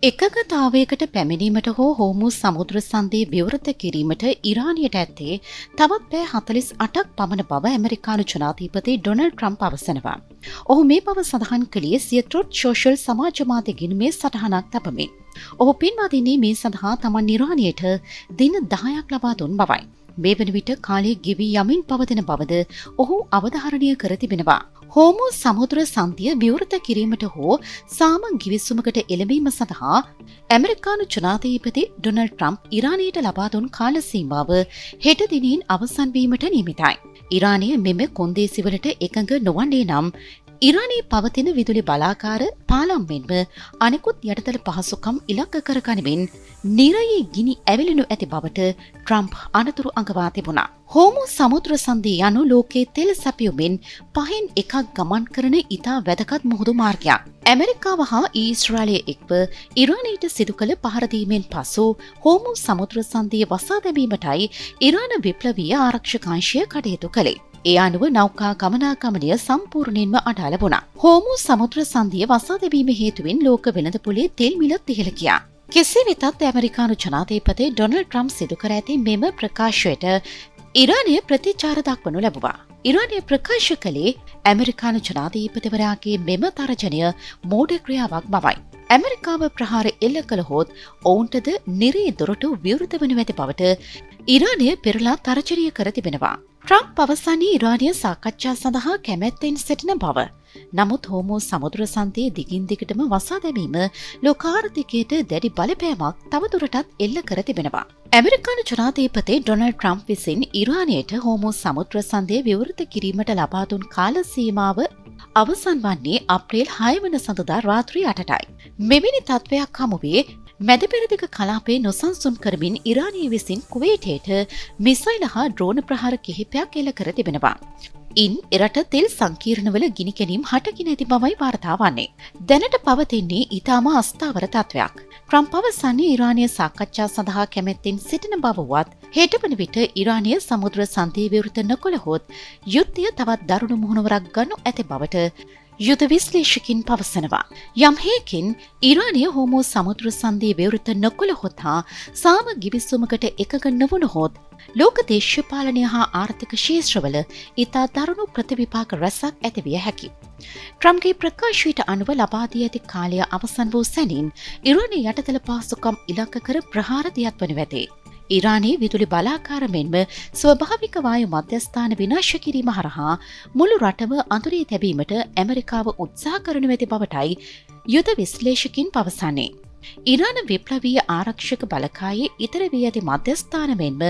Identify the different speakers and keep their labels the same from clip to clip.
Speaker 1: එකගතාවයකට පැමිණීමට හෝ හෝමුස් සමුද්‍ර සන්ධිය විවෘත කිරීමට ඉරානයට ඇත්තේ තවත් පැය 48ක් පමණ බව ඇමරිකානු ජනාධිපති ඩොනල්ඩ් ට්‍රම්ප් පවසනවා. ඔහු මේ බව සඳහන් කළේ සිය ට්‍රොත් සෝෂල් සමාජ මාධ්‍ය ගිණුමේ සටහනක් තබමින්. ඔහු පෙන්වා දෙන්නේ මේ සඳහා තමන් ඉරානයට දින 10ක් ලබා දුන් බවයි. මේ වන විට කාලය ගෙවී යමින් පවතින බවද ඔහු අවධාරණය කර තිබෙනවා. හෝමුස් සමුද්‍ර සන්ධිය විවෘත කිරීමට හෝ සාම ගිවිසුමකට එළඹීම සඳහා ඇමරිකානු ජනාධිපති ඩොනල්ඩ් ට්‍රම්ප් ඉරානයට ලබා දුන් කාල සීමාව හෙට දිනින් අවසන් වීමට නියමිතයි. ඉරානය මෙම කොන්දේසිවලට එකඟ නොවන්නේ නම් ඉරානයේ පවතින විදුලි බලාකාර පාලම් මෙන්ම අනෙකුත් යටතල පහසුකම් ඉලක්ක කරගනිමින් නිරයේ ගිනි ඇවිලෙනු ඇති බවට ට්‍රම්ප් අනතුරු අඟවා තිබුණා. හෝමුස් සමුද්‍ර සන්ධිය යනු ලෝකයේ තෙල් සැපයුමින් පහෙන් එකක් ගමන් කරන ඉතා වැදගත් මුහුදු මාර්ගයක්. ඇමරිකාව හා ඊශ්‍රායලය එක්ව ඉරානයට සිදු කළ පහර දීමෙන් පසු හෝමුස් සමුද්‍ර සන්ධිය වසා දැමීමටයි ඉරාන විප්ලවීය ආරක්ෂක අංශය කටයුතු කළේ. ඒ අනුව නෞකා ගමනාගමනය සම්පූර්ණයෙන්ම අඩාල වුණා. හෝමුස් සමුද්‍ර සන්ධිය වසා දැමීම හේතුවෙන් ලෝක වෙළඳපොලේ තෙල් මිල ඉහළ ගියා. කෙසේ වෙතත් ඇමරිකානු ජනාධිපති ඩොනල්ඩ් ට්‍රම්ප් සිදු කර ඇති මෙම ප්‍රකාශයට ඉරානය ප්‍රතිචාර දක්වනු ලැබුවා. ඉරානය ප්‍රකාශ කළේ ඇමරිකානු ජනාධිපතිවරයාගේ මෙම තර්ජනය මෝඩ ක්‍රියාවක් බවයි. ඇමරිකාව ප්‍රහාර එල්ල කළහොත් ඔවුන්ටද නිරේ දොරටු විවෘත වනු ඇති බවට ඉරානය පෙරලා තර්ජනය කර තිබෙනවා. ට්‍රම්ප් පවසන්නේ ඉරානය සාකච්ඡා සඳහා කැමැත්තෙන් සිටින බව. නමුත් හෝමුස් සමුද්‍ර සන්ධිය දිගින් දිගටම වසා දැමීම ලෝකාර්ථිකයට දැඩි බලපෑමක් තවදුරටත් එල්ල කර තිබෙනවා. ඇමරිකානු ජනාධිපති ඩොනල්ඩ් ට්‍රම්ප් විසින් ඉරානයට හෝමුස් සමුද්‍ර සන්ධිය විවෘත කිරීමට ලබා දුන් කාල සීමාව අවසන් වන්නේ අප්‍රේල් 6 වන සඳුදා රාත්‍රී 8ටයි. මෙවැනි තත්ත්වයක් හමුවේ මැද පෙරදිග කලාපයේ නොසන්සුන් කරමින් ඉරානය විසින් කුවේටයට මිසයිල් හා ඩ්‍රෝන ප්‍රහාර කිහිපයක් එල්ල කර තිබෙනවා. ඉන් එරට තෙල් සංකීර්ණවල ගිනි ගැනීම් හටගෙන ඇති බවයි වාර්තා වන්නේ. දැනට පවතින්නේ ඊටම අස්ථාවර තත්ත්වයක්. ට්‍රම්ප් පවසන්නේ ඉරානය සාකච්ඡා සඳහා කැමැත්තෙන් සිටින බවවත් හෙට වන විට ඉරානය සමුද්‍ර සන්ධිය විවෘත නොකළහොත් යුද්ධය තවත් දරුණු මුහුණුවරක් ගනු ඇති බවට යුද විශ්ලේෂකින් පවසනවා. යම් හේකින් ඉරානය හෝමුස් සමුද්‍ර සන්ධිය විවෘත නොකළහොත් හා සාම ගිවිසුමකට එකඟ නොවුණහොත් ලෝක දේශපාලනය හා ආර්ථික ක්ෂේත්‍රවල ඉතා දරුණු ප්‍රතිවිපාක රැසක් ඇතිවිය හැකි. ට්‍රම්ප්ගේ ප්‍රකාශයට අනුව ලබා දී ඇති කාලය අවසන් වූ සැනින් ඉරානය යටතල පහසුකම් ඉලක්ක කර ප්‍රහාර දියත් වනු ඇතේ. ඉරානයේ විදුලි බලාකාර මෙන්ම ස්වභාවික වායු මධ්‍යස්ථාන විනාශ කිරීම හරහා මුළු රටම අඳුරේ තැබීමට ඇමරිකාව උත්සාහ කරනු ඇති බවටයි යුද විශ්ලේෂකින් පවසන්නේ. ඉරාන විප්ලවීය ආරක්ෂක බලකායේ ඉතර වී ඇති මධ්‍යස්ථාන මෙන්ම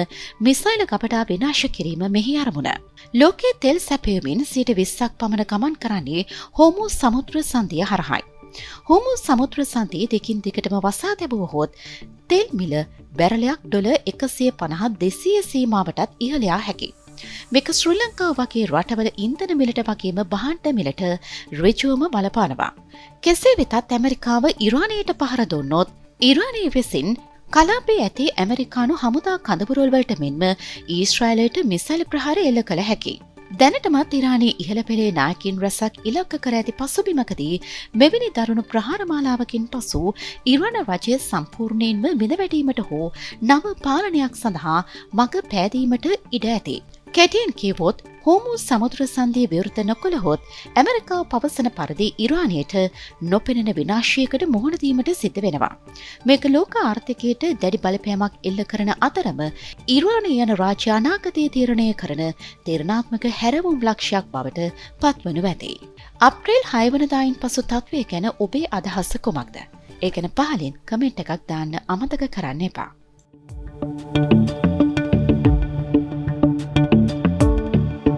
Speaker 1: මිසයිල ගබඩා විනාශ කිරීම මෙහි අරමුණ. ලෝකයේ තෙල් සැපයුමින් 20%ක් පමණ ගමන් කරන්නේ හෝමුස් සමුද්‍ර සන්ධිය හරහායි. හෝමුස් සමුද්‍ර සන්ධිය දෙකින් දිගටම වසා තැබුවහොත් තෙල් මිල බැරලයක් ඩොලර් 150-200 සීමාවටත් ඉහළ යා හැකියි. මේක ශ්‍රී ලංකාව වගේ රටවල ඉන්ධන මිලට වගේම භාණ්ඩ මිලට ඍජුවම බලපානවා. කෙසේ වෙතත් ඇමරිකාව ඉරානයට පහර දුන්නොත් ඉරානය විසින් කලාපයේ ඇති ඇමරිකානු හමුදා කඳවුරුවල් වලට මෙන්ම ඊශ්‍රායලයට මිසයිල් ප්‍රහාර එල්ල කළ හැකියි. දැනටමත් ඉරානයේ ඉහළ පෙළේ නායකින් රැසක් ඉලක්ක කර ඇති පසුබිමකදී මෙවැනි දරුණු ප්‍රහාර මාලාවකින් පසු ඉරාන රජය සම්පූර්ණයෙන්ම බිඳවැටීමට හෝ නව පාලනයක් සඳහා මඟ පෑදීමට ඉඩ ඇති. කැටියෙන් කියවොත් හෝමුස් සමුද්‍ර සන්ධිය විවෘත නොකළහොත් ඇමරිකාව පවසන පරිදි ඉරානයට නොපෙනෙන විනාශයකට මුහුණ දීමට සිද්ධ වෙනවා. මේක ලෝක ආර්ථිකයට දැඩි බලපෑමක් එල්ල කරන අතරම ඉරානය යන රාජ්‍ය අනාගතය තීරණය කරන තීරණාත්මක හැරවුම් ලක්ෂයක් බවට පත්වනු ඇති. අප්‍රේල් 6 වනදායින් පසු තත්ත්වය ගැන ඔබේ අදහස කුමක්ද? ඒ ගැන පහලින් කමෙන්ට් එකක් දාන්න අමතක කරන්න එපා.